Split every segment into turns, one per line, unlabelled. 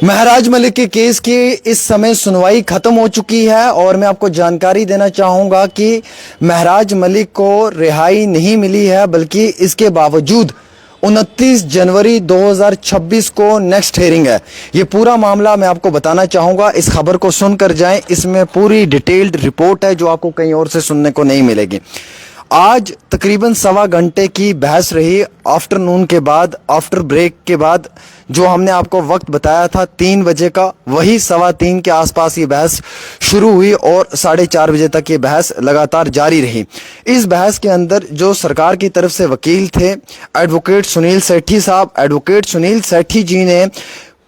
महराज मलिक के केस की इस समय सुनवाई खत्म हो चुकी है और मैं आपको जानकारी देना चाहूंगा कि महराज मलिक को रिहाई नहीं मिली है, बल्कि इसके बावजूद 29 जनवरी 2026 को नेक्स्ट हेयरिंग है। ये पूरा मामला मैं आपको बताना चाहूंगा, इस खबर को सुनकर जाएं। इसमें पूरी डिटेल्ड रिपोर्ट है जो आपको कहीं और से सुनने को नहीं मिलेगी। आज तकरीबन सवा घंटे की बहस रही आफ्टरनून के बाद, आफ्टर ब्रेक के बाद। जो हमने आपको वक्त बताया था 3 बजे का, वही 3:15 के आसपास ये बहस शुरू हुई और 4:30 बजे तक ये बहस लगातार जारी रही। इस बहस के अंदर जो सरकार की तरफ से वकील थे एडवोकेट सुनील सेठी साहब, एडवोकेट सुनील सेठी जी ने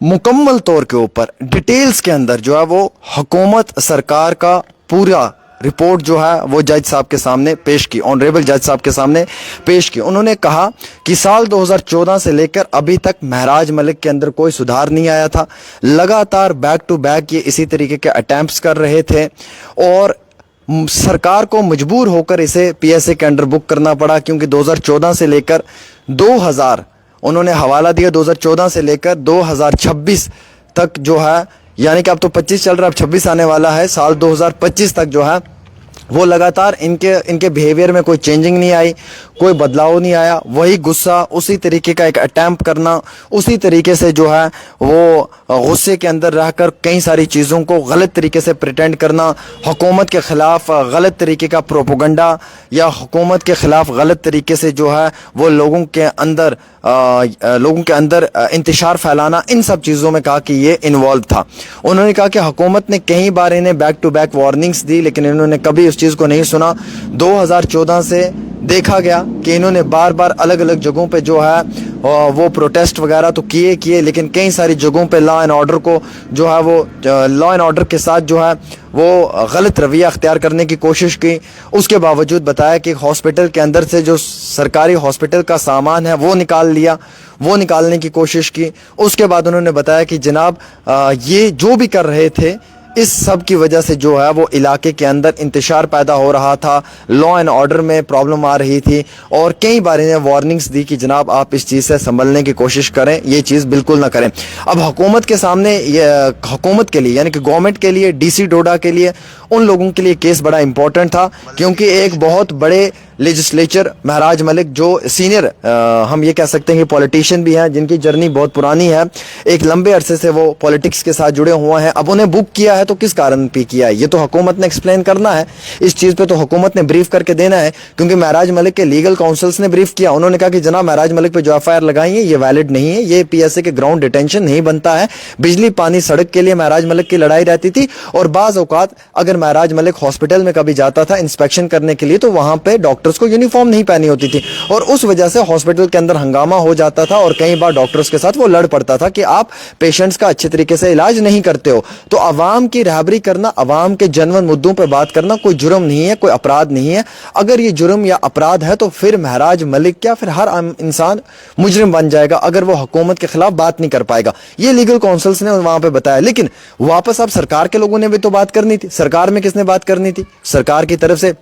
मुकम्मल तौर के ऊपर डिटेल्स के अंदर जो है वो हुकूमत सरकार का पूरा रिपोर्ट जो है वो जज साहब के सामने पेश की, ऑनरेबल जज साहब के सामने पेश की। उन्होंने कहा कि साल 2014 से लेकर अभी तक महराज मलिक के अंदर कोई सुधार नहीं आया था। लगातार बैक टू बैक ये इसी तरीके के अटेम्प्ट्स कर रहे थे और सरकार को मजबूर होकर इसे पीएसए के अंडर बुक करना पड़ा, क्योंकि 2014 से लेकर 2000 उन्होंने हवाला दिया, 2014 से लेकर 2026 तक जो है, यानी कि अब तो 25 चल रहा है, अब 26 आने वाला है, साल 2025 तक जो है वो लगातार इनके बिहेवियर में कोई चेंजिंग नहीं आई, कोई बदलाव नहीं आया। वही गुस्सा, उसी तरीके का एक अटैम्प्ट करना, उसी तरीके से जो है वो गुस्से के अंदर रहकर कई सारी चीज़ों को गलत तरीके से प्रिटेंड करना, हुकूमत के ख़िलाफ़ गलत तरीके का प्रोपोगंडा या हुकूमत के ख़िलाफ़ गलत तरीके से जो है वो लोगों के अंदर इंतशार फैलाना, इन सब चीज़ों में कहा कि ये इन्वॉल्व था। उन्होंने कहा कि हुकूमत ने कई बार इन्हें बैक टू बैक वार्निंग्स दी, लेकिन इन्होंने कभी उस चीज़ को नहीं सुना। 2014 से देखा गया कि इन्होंने बार बार अलग अलग जगहों पे जो है वो प्रोटेस्ट वगैरह तो किए, लेकिन कई सारी जगहों पे लॉ एंड ऑर्डर को जो है वो लॉ एंड ऑर्डर के साथ जो है वो गलत रवैया अख्तियार करने की कोशिश की। उसके बावजूद बताया कि हॉस्पिटल के अंदर से जो सरकारी हॉस्पिटल का सामान है वो निकाल लिया, वो निकालने की कोशिश की। उसके बाद उन्होंने बताया कि जनाब ये जो भी कर रहे थे, इस सब की वजह से जो है वो इलाके के अंदर इंतशार पैदा हो रहा था, लॉ एंड ऑर्डर में प्रॉब्लम आ रही थी और कई बार इन्हें वार्निंग्स दी कि जनाब आप इस चीज़ से संभलने की कोशिश करें, ये चीज़ बिल्कुल ना करें। अब हुकूमत के सामने, हुकूमत के लिए यानी कि गवर्नमेंट के लिए, डीसी डोडा के लिए, उन लोगों के लिए केस बड़ा इंपॉर्टेंट था, क्योंकि एक बहुत बड़े लेजिस्लेचर महराज मलिक जो सीनियर हम ये कह सकते हैं कि पॉलिटिशियन भी हैं, जिनकी जर्नी बहुत पुरानी है, एक लंबे अरसे से वो पॉलिटिक्स के साथ जुड़े हुए हैं। अब उन्हें बुक किया है तो किस कारण पे किया है ये तो हुकूमत ने एक्सप्लेन करना है। इस चीज़ पे तो हुकूमत ने ब्रीफ करके देना है, क्योंकि महराज मलिक के लीगल काउंसिल्स ने ब्रीफ किया। उन्होंने कहा कि जनाब महराज मलिक पे जो एफआईआर लगाई है ये वैलिड नहीं है, ये पीएसए के ग्राउंड डिटेंशन नहीं बनता है। बिजली पानी सड़क के लिए महराज मलिक की लड़ाई रहती थी और बाज़ औकात अगर महराज मलिक हॉस्पिटल में कभी जाता था इंस्पेक्शन करने के लिए तो वहां पे डॉक्टर्स को यूनिफॉर्म नहीं पहनी होती थी और उस वजह से हॉस्पिटल के अंदर हंगामा हो जाता था और कई बार डॉक्टर्स के साथ वो लड़ पड़ता था कि आप पेशेंट्स का अच्छे तरीके से इलाज नहीं करते हो। तो अवाम की रहबरी करना, अवाम के जनवन मुद्दों पर बात करना कोई जुर्म नहीं है, कोई अपराध नहीं है। अगर ये जुर्म या अपराध है तो फिर महराज मलिक क्या, फिर हर आम इंसान मुजरिम बन जाएगा अगर वो हुकूमत के खिलाफ बात नहीं कर पाएगा। ये लीगल काउंसिल्स ने वहां पे बताया। लेकिन वापस अब सरकार के लोगों ने भी तो बात करनी थी। सरकार में किसने बात करनी थी? सरकार की तरफ से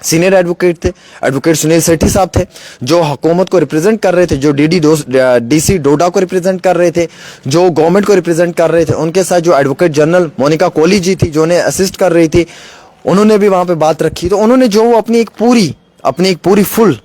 सीनियर एडवोकेट थे, एडवोकेट सुनील सेठी साहब थे, जो हुकूमत को रिप्रेजेंट कर रहे थे, जो डीसी डोडा को रिप्रेजेंट कर रहे थे, जो गवर्नमेंट को रिप्रेजेंट कर रहे थे। उनके साथ जो एडवोकेट जनरल मोनिका कोहली जी थी, जो उन्हें असिस्ट कर रही थी, उन्होंने भी वहां पे बात रखी। तो उन्होंने जो वो अपनी एक पूरी फुल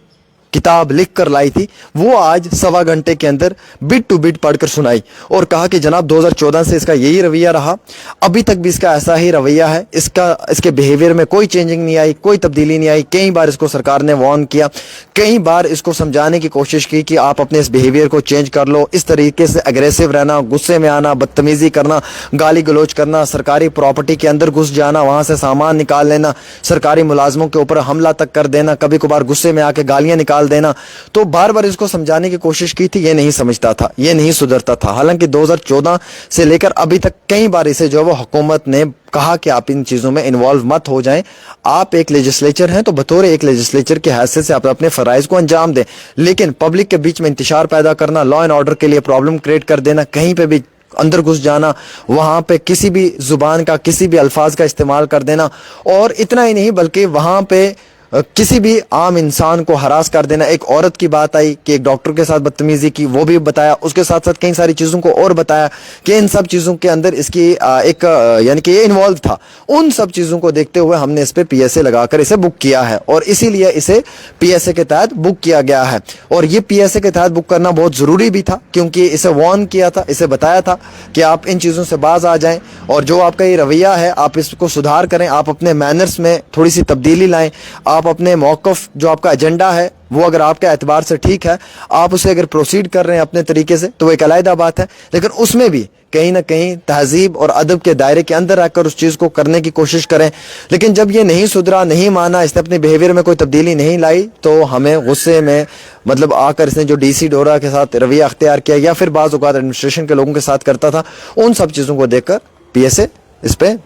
किताब लिख कर लाई थी, वो आज सवा घंटे के अंदर बिट टू बिट पढ़कर सुनाई और कहा कि जनाब 2014 से इसका यही रवैया रहा, अभी तक भी इसका ऐसा ही रवैया है, इसके बिहेवियर में कोई चेंजिंग नहीं आई, कोई तब्दीली नहीं आई। कई बार इसको सरकार ने वार्न किया, कई बार इसको समझाने की कोशिश की कि आप अपने इस बिहेवियर को चेंज कर लो। इस तरीके से अग्रेसिव रहना, गुस्से में आना, बदतमीजी करना, गाली गलोच करना, सरकारी प्रॉपर्टी के अंदर घुस जाना, वहां से सामान निकाल लेना, सरकारी मुलाजमों के ऊपर हमला तक कर देना, कभी कभार गुस्से में आके गालियां निकाल देना। तो बार बार इसको समझाने की कोशिश की थी, ये नहीं समझता था, ये नहीं सुधरता था। हालांकि 2014 से लेकर अभी तक कई बार इसे जो है वो हुकूमत ने कहा कि आप इन चीजों में इन्वॉल्व मत हो जाएं। आप एक लेजिस्लेचर हैं तो बतौर एक लेजिस्लेचर के हैसियत से आप अपने फराइज को अंजाम दें, लेकिन पब्लिक के बीच में इंतशार पैदा करना, लॉ एंड ऑर्डर के लिए प्रॉब्लम क्रिएट कर देना, कहीं पे भी अंदर घुस जाना, वहां पे किसी भी जुबान का, किसी भी अल्फाज का इस्तेमाल कर देना, और इतना ही नहीं बल्कि वहां पे किसी भी आम इंसान को हरास कर देना। एक औरत की बात आई कि एक डॉक्टर के साथ बदतमीजी की, वो भी बताया। उसके साथ साथ कई सारी चीज़ों को और बताया कि इन सब चीज़ों के अंदर इसकी एक यानी कि ये इन्वॉल्व था। उन सब चीज़ों को देखते हुए हमने इस पे पीएसए लगाकर इसे बुक किया है और इसीलिए इसे पीएसए के तहत बुक किया गया है। और ये पीएसए के तहत बुक करना बहुत ज़रूरी भी था क्योंकि इसे वार्न किया था, इसे बताया था कि आप इन चीज़ों से बाज आ जाएं और जो आपका ये रवैया है आप इसको सुधार करें, आप अपने मैनर्स में थोड़ी सी तब्दीली लाएं, आप अपने मौक़िफ़ जो आपका एजेंडा है वो अगर आपके एतबार से ठीक है, आप उसे अगर प्रोसीड कर रहे हैं अपने तरीके से तो वो एक अलग बात है, लेकिन उसमें भी कहीं ना कहीं तहजीब और अदब के दायरे के अंदर रहकर उस चीज़ को करने की कोशिश करें। लेकिन जब ये नहीं सुधरा, नहीं माना, इसने अपने बिहेवियर में कोई तब्दीली नहीं लाई तो हमें गुस्से में मतलब आकर इसने जो डीसी डोरा के साथ रवैया अख्तियार किया या फिर बाज़ औक़ात एडमिनिस्ट्रेशन के लोगों के साथ करता था, उन सब चीज़ों को देखकर पीएसए इस पर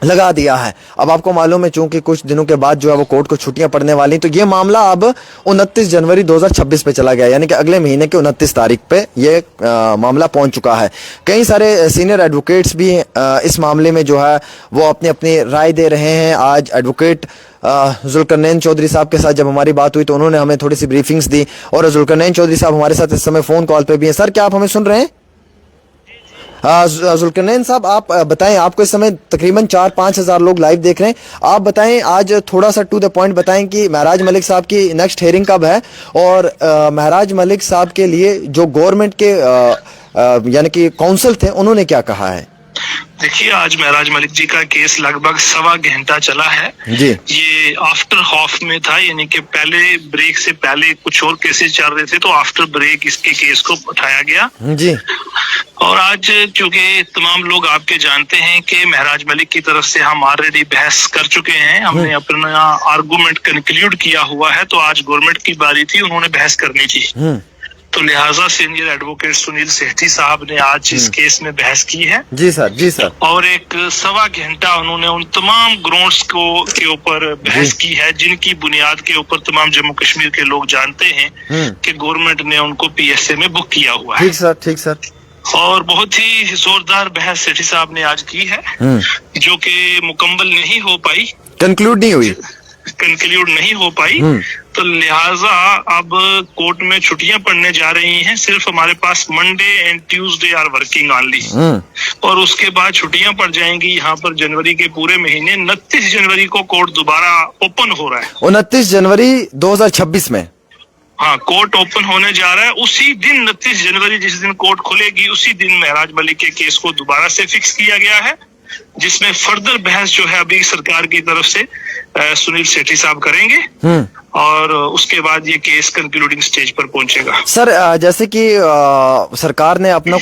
लगा दिया है। अब आपको मालूम है चूंकि कुछ दिनों के बाद जो है वो कोर्ट को छुट्टियां पड़ने वाली, तो ये मामला अब 29 जनवरी 2026 पे चला गया, यानी कि अगले महीने के 29 तारीख पे ये मामला पहुंच चुका है। कई सारे सीनियर एडवोकेट्स भी इस मामले में जो है वो अपनी अपनी राय दे रहे हैं। आज एडवोकेट जुल्करनैन चौधरी साहब के साथ जब हमारी बात हुई तो उन्होंने हमें थोड़ी सी ब्रीफिंग्स दी और जुल्करनैन चौधरी साहब हमारे साथ इस समय फ़ोन कॉल पर भी हैं। सर, क्या आप हमें सुन रहे हैं? जुल्करनैन साहब, आप बताएं, आपको इस समय तकरीबन 4-5 हज़ार लोग लाइव देख रहे हैं। आप बताएं, आज थोड़ा सा टू द पॉइंट बताएं कि महराज मलिक साहब की नेक्स्ट हेयरिंग कब है और महराज मलिक साहब के लिए जो गवर्नमेंट के यानी कि काउंसिल थे उन्होंने क्या कहा है?
देखिए, आज महराज मलिक जी का केस लगभग 1.25 घंटा चला है
जी।
ये आफ्टर हॉफ में था, यानी कि पहले ब्रेक से पहले कुछ और केसेस चल रहे थे तो आफ्टर ब्रेक इसके केस को उठाया गया जी। और आज चूंकि तमाम लोग आपके जानते हैं कि महराज मलिक की तरफ से हम ऑलरेडी बहस कर चुके हैं, हमने अपना आर्गुमेंट कंक्लूड किया हुआ है, तो आज गवर्नमेंट की बारी थी, उन्होंने बहस करनी थी। तो लिहाजा सीनियर एडवोकेट सुनील सेठी साहब ने आज इस केस में बहस की है।
जी सर, जी सर।
और एक 1.25 घंटा उन्होंने उन तमाम ग्राउंड्स के ऊपर बहस की है जिनकी बुनियाद के ऊपर तमाम जम्मू कश्मीर के लोग जानते हैं कि गवर्नमेंट ने उनको पीएसए में बुक किया हुआ है।
ठीक सर, ठीक सर।
और बहुत ही जोरदार बहस सेठी साहब ने आज की है जो कि मुकम्मल नहीं हो पाई, कंक्लूड नहीं हो पाई। तो लिहाजा अब कोर्ट में छुट्टियां पड़ने जा रही हैं। सिर्फ हमारे पास Monday and Tuesday are working only और उसके बाद छुट्टियां पड़ जाएंगी। यहाँ पर जनवरी के पूरे महीने 29 जनवरी को कोर्ट दोबारा ओपन हो रहा है।
29 जनवरी 2026 में
हाँ, कोर्ट ओपन होने जा रहा है। उसी दिन 29 जनवरी जिस दिन कोर्ट खुलेगी उसी दिन महराज मलिक के केस को दोबारा से फिक्स किया गया है, जिसमें फर्दर बहस जो है अभी सरकार की तरफ से सुनील सेठी साहब करेंगे और उसके बाद ये केस कंक्लूडिंग स्टेज पर पहुंचेगा।
सर, जैसे कि सरकार ने अपना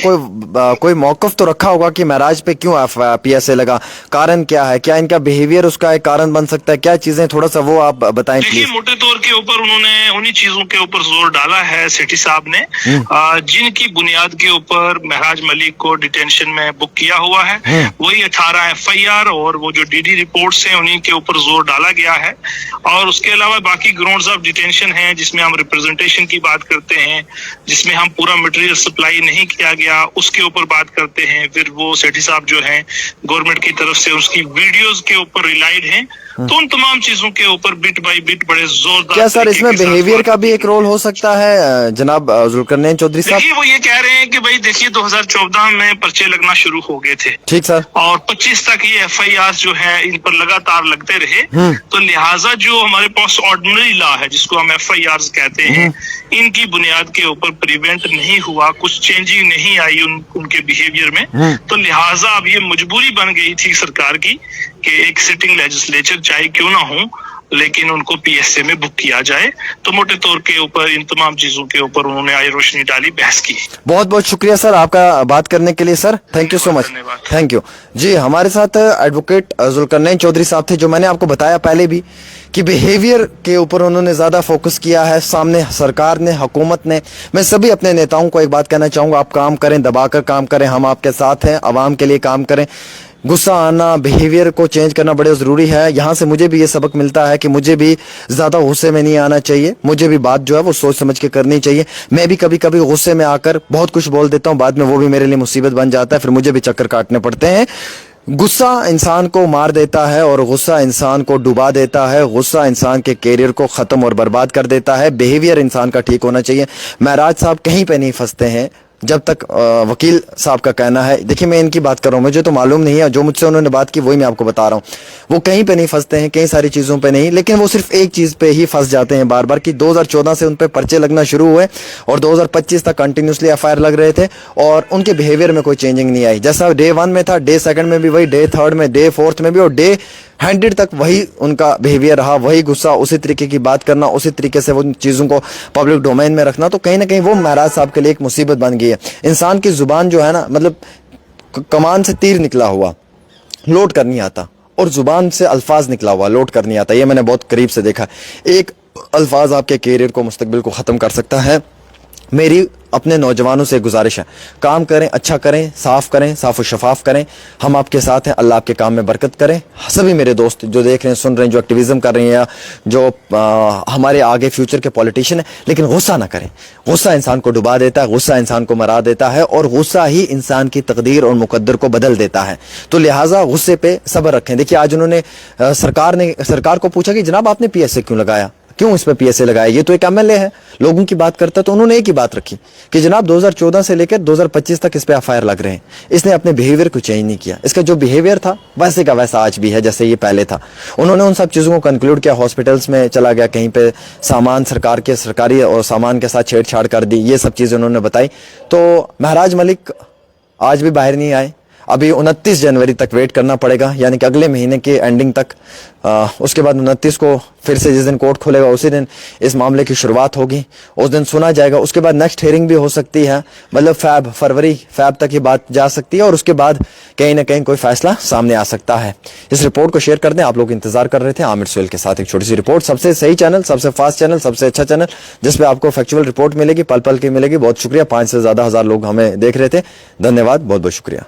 कोई मौकफ तो रखा होगा कि महराज पे क्यों पीएसए लगा, कारण क्या है? क्या इनका बिहेवियर उसका एक कारण बन सकता है? क्या चीजें, थोड़ा सा वो आप बताएं प्लीज।
मोटे तौर के ऊपर उन्होंने उन्हीं चीजों के ऊपर जोर डाला है सेठी साहब ने जिनकी बुनियाद के ऊपर महराज मलिक को डिटेंशन में बुक किया हुआ है। वही 18 FIR और वो जो DD रिपोर्ट्स हैं उन्हीं के ऊपर जोर डाला गया है। और उसके अलावा बाकी ग्राउंड्स ऑफ डिटेंशन हैं जिसमें हम रिप्रेजेंटेशन की बात करते हैं, जिसमें हम पूरा मटेरियल सप्लाई नहीं किया गया उसके ऊपर बात करते हैं। फिर वो सेठी साहब जो हैं गवर्नमेंट की तरफ से उसकी वीडियोस के ऊपर रिलाइड हैं। तो उन तमाम चीजों के ऊपर बिट बाय बिट बड़े जोरदार।
क्या सर इसमें बिहेवियर का भी एक रोल हो सकता है जनाब जुल्करनैन चौधरी साहब?
देखिए, वो ये कह रहे हैं कि भाई देखिए 2014 में पर्चे लगना शुरू हो गए थे।
ठीक सर।
और 25 तक ये FIR जो है इन पर लगातार लगते रहे। तो लिहाजा जो हमारे पास ऑर्डिनरी लॉ है जिसको हम FIRs कहते हैं, इनकी बुनियाद के ऊपर प्रिवेंट नहीं हुआ, कुछ चेंजिंग नहीं आई उनके बिहेवियर में। तो लिहाजा अब ये मजबूरी बन गई थी सरकार की कि एक सिटिंग लेजिस्लेचर चाहे क्यों ना हो लेकिन उनको पीएसए में बुक किया जाए। तो मोटे तौर के ऊपर इन तमाम चीजों के ऊपर उन्होंने आई रोशनी डाली, बहस की।
बहुत बहुत शुक्रिया सर आपका बात करने के लिए sir, thank you so much, thank you जी। हमारे साथ एडवोकेट जुल्करनैन चौधरी साहब थे, जो मैंने आपको बताया पहले भी कि बिहेवियर के ऊपर उन्होंने ज़्यादा फोकस किया है। सामने सरकार ने, हुकूमत ने, मैं सभी अपने नेताओं को एक बात कहना चाहूँगा, आप काम करें, दबाकर काम करें, हम आपके साथ हैं, आवाम के लिए काम करें। गुस्सा आना, बिहेवियर को चेंज करना बड़े ज़रूरी है। यहाँ से मुझे भी ये सबक मिलता है कि मुझे भी ज़्यादा गुस्से में नहीं आना चाहिए, मुझे भी बात जो है वो सोच समझ के करनी चाहिए। मैं भी कभी कभी गुस्से में आकर बहुत कुछ बोल देता हूँ, बाद में वो भी मेरे लिए मुसीबत बन जाता है, फिर मुझे भी चक्कर काटने पड़ते हैं। गुस्सा इंसान को मार देता है और गुस्सा इंसान को डुबा देता है। गुस्सा इंसान के कैरियर को ख़त्म और बर्बाद कर देता है। बिहेवियर इंसान का ठीक होना चाहिए। महराज साहब कहीं पे नहीं फंसते हैं जब तक वकील साहब का कहना है। देखिए, मैं इनकी बात कर रहा हूँ, मुझे तो मालूम नहीं है, जो मुझसे उन्होंने बात की वही मैं आपको बता रहा हूँ। वो कहीं पे नहीं फंसते हैं, कई सारी चीज़ों पे नहीं, लेकिन वो सिर्फ एक चीज़ पे ही फंस जाते हैं बार बार कि 2014 से उन पे पर्चे लगना शुरू हुए और 2025 तक कंटिन्यूसली एफआईआर लग रहे थे और उनके बिहेवियर में कोई चेंजिंग नहीं आई। जैसा डे 1 में था, डे 2 में भी वही, डे 3 में, डे 4 में भी और डे 100 तक वही उनका बिहेवियर रहा। वही गुस्सा, उसी तरीके की बात करना, उसी तरीके से वो चीज़ों को पब्लिक डोमेन में रखना। तो कहीं ना कहीं वो महराज साहब के लिए एक मुसीबत बन गई है। इंसान की जुबान जो है ना, मतलब कमान से तीर निकला हुआ, लोड कर नहीं आता, और जुबान से अल्फाज निकला हुआ, लोड कर नहीं आता। ये मैंने बहुत करीब से देखा। एक अल्फाज आपके कैरियर को, मुस्तकबिल को ख़त्म कर सकता है। मेरी अपने नौजवानों से गुजारिश है, काम करें, अच्छा करें, साफ व शफाफ करें। हम आपके साथ हैं, अल्लाह आपके काम में बरकत करें। सभी मेरे दोस्त जो देख रहे हैं, सुन रहे हैं, जो एक्टिविज़म कर रहे हैं या जो हमारे आगे फ्यूचर के पॉलिटिशियन हैं, लेकिन गुस्सा ना करें। गुस्सा इंसान को डुबा देता है, गुस्सा इंसान को मरा देता है और गुस्सा ही इंसान की तकदीर और मुकद्दर को बदल देता है। तो लिहाजा गुस्से पे सब्र रखें। देखिए, आज उन्होंने सरकार को पूछा कि जनाब आपने पीएसए क्यों लगाया, क्यों इस पे पीएसए लगाया, ये तो एक एमएलए है, लोगों की बात करता है। तो उन्होंने एक ही बात रखी कि जनाब 2014 से लेकर 2025 तक इस पे एफआईआर लग रहे हैं। इसने अपने बिहेवियर को चेंज नहीं किया। इसका जो बिहेवियर था वैसे का वैसा आज भी है जैसे ये पहले था। उन्होंने उन सब चीज़ों को कंक्लूड किया, हॉस्पिटल्स में चला गया, कहीं पे सामान सरकारी और सामान के साथ छेड़छाड़ कर दी, ये सब चीज़ें उन्होंने बताई। तो महराज मलिक आज भी बाहर नहीं आए। अभी 29 जनवरी तक वेट करना पड़ेगा, यानी कि अगले महीने के एंडिंग तक। उसके बाद 29 को फिर से जिस दिन कोर्ट खुलेगा उसी दिन इस मामले की शुरुआत होगी, उस दिन सुना जाएगा। उसके बाद नेक्स्ट हियरिंग भी हो सकती है, मतलब फरवरी तक ये बात जा सकती है और उसके बाद कहीं ना कहीं कोई फैसला सामने आ सकता है। इस रिपोर्ट को शेयर कर दें। आप लोग इंतजार कर रहे थे आमिर सुहेल के साथ एक छोटी सी रिपोर्ट। सबसे सही चैनल, सबसे फास्ट चैनल, सबसे अच्छा चैनल जिसपे आपको फैक्चुअल रिपोर्ट मिलेगी, पल पल की मिलेगी। बहुत शुक्रिया, 5 से ज़्यादा हज़ार लोग हमें देख रहे थे। धन्यवाद, बहुत बहुत शुक्रिया।